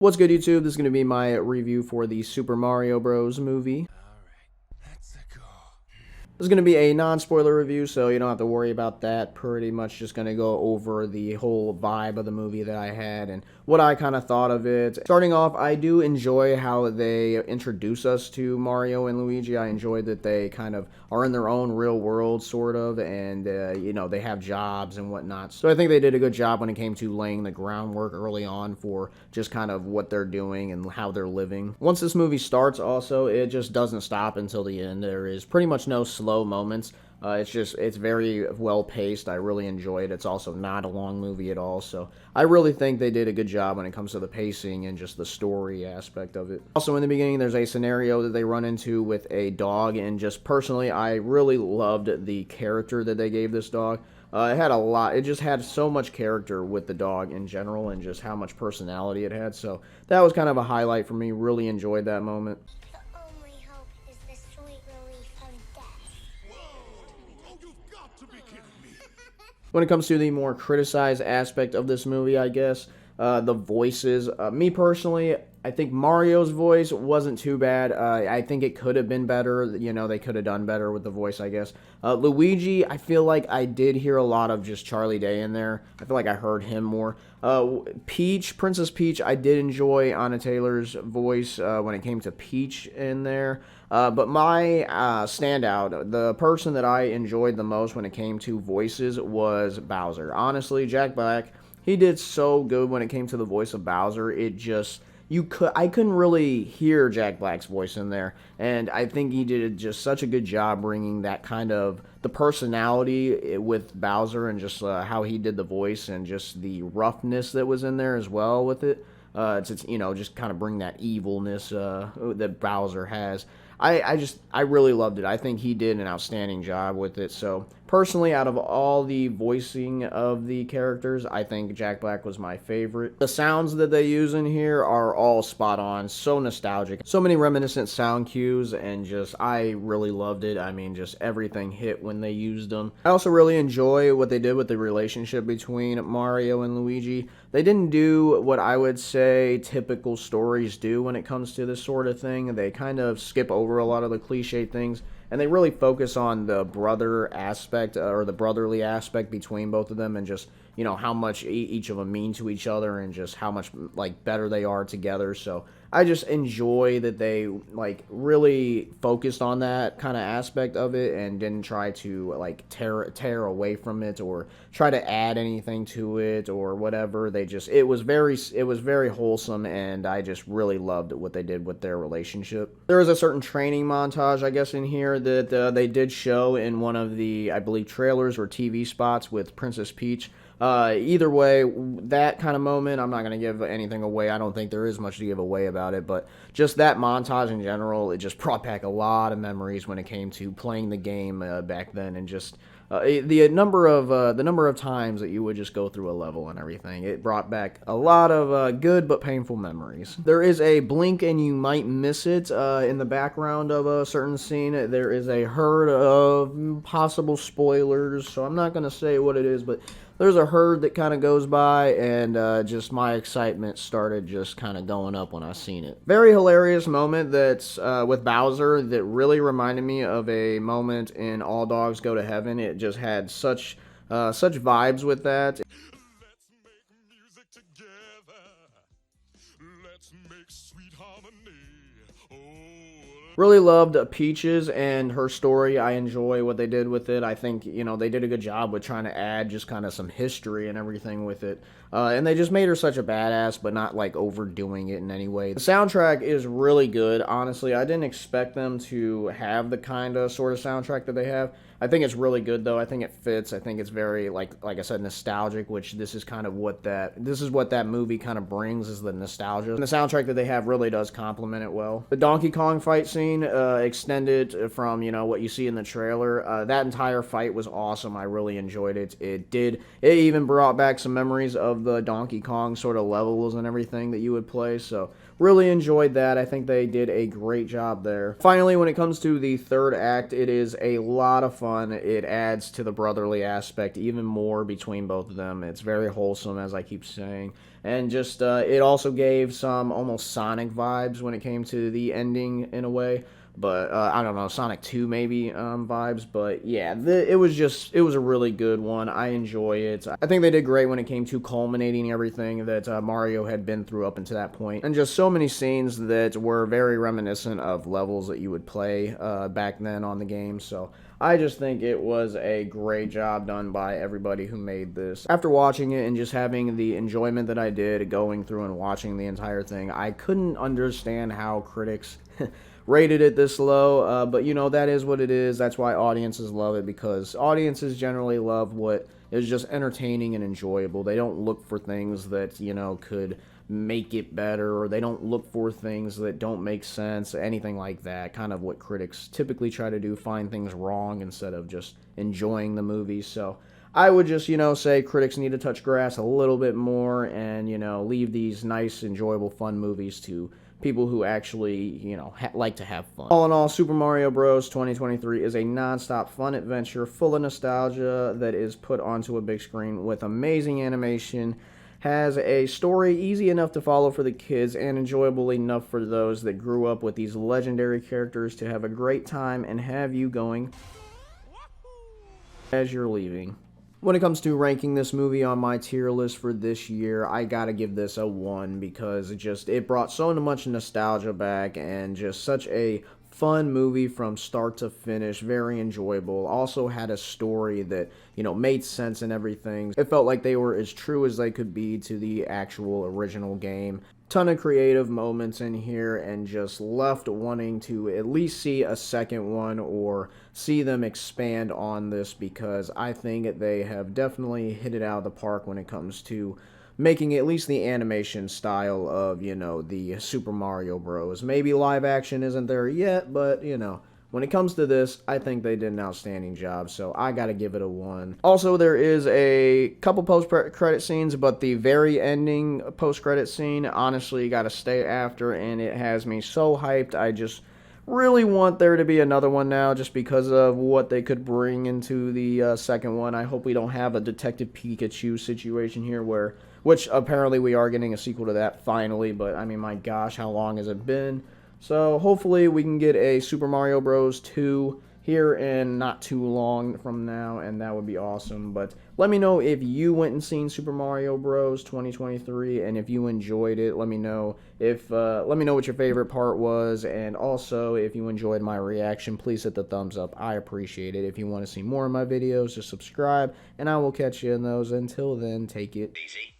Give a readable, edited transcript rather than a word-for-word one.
What's good, YouTube? This is going to be my review for the Super Mario Bros. Movie. This is going to be a non-spoiler review, so you don't have to worry about that. Pretty much just going to go over the whole vibe of the movie that I had and what I kind of thought of it. Starting off, I do enjoy how they introduce us to Mario and Luigi. I enjoyed that they kind of are in their own real world, sort of, and, they have jobs and whatnot. So I think they did a good job when it came to laying the groundwork early on for just kind of what they're doing and how they're living. Once this movie starts, also, it just doesn't stop until the end. There is pretty much no slow moments. It's very well paced. I really enjoy it. It's also not a long movie at all, so I really think they did a good job when it comes to the pacing and just the story aspect of it. Also, in the beginning, there's a scenario that they run into with a dog, and just personally, I really loved the character that they gave this dog. It had a lot. It just had so much character with the dog in general, and just how much personality it had. So that was kind of a highlight for me. Really enjoyed that moment. When it comes to the more criticized aspect of this movie, I guess, the voices. Me personally, I think Mario's voice wasn't too bad. I think it could have been better. They could have done better with the voice, I guess. Luigi, I feel like I did hear a lot of just Charlie Day in there. I feel like I heard him more. Peach, Princess Peach, I did enjoy Anna Taylor's voice when it came to Peach in there. But my standout, the person that I enjoyed the most when it came to voices was Bowser. Honestly, Jack Black, he did so good when it came to the voice of Bowser. I couldn't really hear Jack Black's voice in there, and I think he did just such a good job bringing that kind of the personality with Bowser and just how he did the voice and just the roughness that was in there as well with it. Just kind of bring that evilness that Bowser has. I really loved it. I think he did an outstanding job with it. So personally, out of all the voicing of the characters, I think Jack Black was my favorite. The sounds that they use in here are all spot on, so nostalgic, so many reminiscent sound cues, and just I really loved it. I mean, just everything hit when they used them. I also really enjoy what they did with the relationship between Mario and Luigi. They didn't do what I would say typical stories do when it comes to this sort of thing. They kind of skip over a lot of the cliche things, and they really focus on the brother aspect or the brotherly aspect between both of them, and just how much each of them mean to each other, and just how much better they are together. So I just enjoy that they really focused on that kind of aspect of it and didn't try to tear away from it or try to add anything to it or whatever. It was very wholesome, and I just really loved what they did with their relationship. There is a certain training montage, I guess, in here that they did show in one of the, I believe, trailers or TV spots with Princess Peach. Either way, that kind of moment, I'm not going to give anything away. I don't think there is much to give away about it, but just that montage in general, it just brought back a lot of memories when it came to playing the game back then, and just the number of times that you would just go through a level and everything. It brought back a lot of good but painful memories. There is a blink and you might miss it in the background of a certain scene. There is a herd of possible spoilers, so I'm not going to say what it is, but there's a herd that kind of goes by, and just my excitement started just kind of going up when I seen it. Very hilarious moment that's with Bowser that really reminded me of a moment in All Dogs Go to Heaven. It just had such vibes with that. Let's make music together. Let's make sweet harmony. Really loved Peaches and her story. I enjoy what they did with it. I think, they did a good job with trying to add just kind of some history and everything with it. And they just made her such a badass, but not overdoing it in any way. The soundtrack is really good. Honestly, I didn't expect them to have the kind of sort of soundtrack that they have. I think it's really good though. I think it fits. I think it's very like I said, nostalgic, which this is what that movie kind of brings, is the nostalgia. And the soundtrack that they have really does complement it well. The Donkey Kong fight scene extended from what you see in the trailer. That entire fight was awesome. I really enjoyed it. It even brought back some memories of of the Donkey Kong sort of levels and everything that you would play, so really enjoyed that. I think they did a great job there. Finally, when it comes to the third act, it is a lot of fun. It adds to the brotherly aspect even more between both of them. It's very wholesome, as I keep saying. And just, it also gave some almost Sonic vibes when it came to the ending in a way. But, I don't know, Sonic 2 maybe vibes. But, yeah, it was a really good one. I enjoy it. I think they did great when it came to culminating everything that Mario had been through up until that point. And just so many scenes that were very reminiscent of levels that you would play back then on the game. So I just think it was a great job done by everybody who made this. After watching it and just having the enjoyment that I did going through and watching the entire thing, I couldn't understand how critics rated it this low, but you know, that is what it is. That's why audiences love it, because audiences generally love what is just entertaining and enjoyable. They don't look for things that, you know, could make it better, or they don't look for things that don't make sense, anything like that. Kind of what critics typically try to do, find things wrong instead of just enjoying the movie. So I would just, you know, say critics need to touch grass a little bit more and, you know, leave these nice, enjoyable, fun movies to people who actually, you know, like to have fun. All in all, Super Mario Bros. 2023 is a non-stop fun adventure full of nostalgia that is put onto a big screen with amazing animation, has a story easy enough to follow for the kids and enjoyable enough for those that grew up with these legendary characters to have a great time and have you going as you're leaving. When it comes to ranking this movie on my tier list for this year, I gotta give this a 1 because it brought so much nostalgia back and just such a fun movie from start to finish, very enjoyable. Also had a story that, you know, made sense and everything. It felt like they were as true as they could be to the actual original game. Ton of creative moments in here and just left wanting to at least see a second one or see them expand on this, because I think they have definitely hit it out of the park when it comes to making at least the animation style of, you know, the Super Mario Bros. Maybe live action isn't there yet, but, you know, when it comes to this, I think they did an outstanding job, so I gotta give it a 1. Also, there is a couple post-credit scenes, but the very ending post-credit scene, honestly, gotta stay after, and it has me so hyped. I just really want there to be another one now, just because of what they could bring into the second one. I hope we don't have a Detective Pikachu situation here which apparently we are getting a sequel to that finally, but I mean, my gosh, how long has it been? So hopefully we can get a Super Mario Bros. 2 here in not too long from now, and that would be awesome. But let me know if you went and seen Super Mario Bros. 2023, and if you enjoyed it. Let me know what your favorite part was, and also if you enjoyed my reaction, please hit the thumbs up. I appreciate it. If you want to see more of my videos, just subscribe, and I will catch you in those. Until then, take it easy.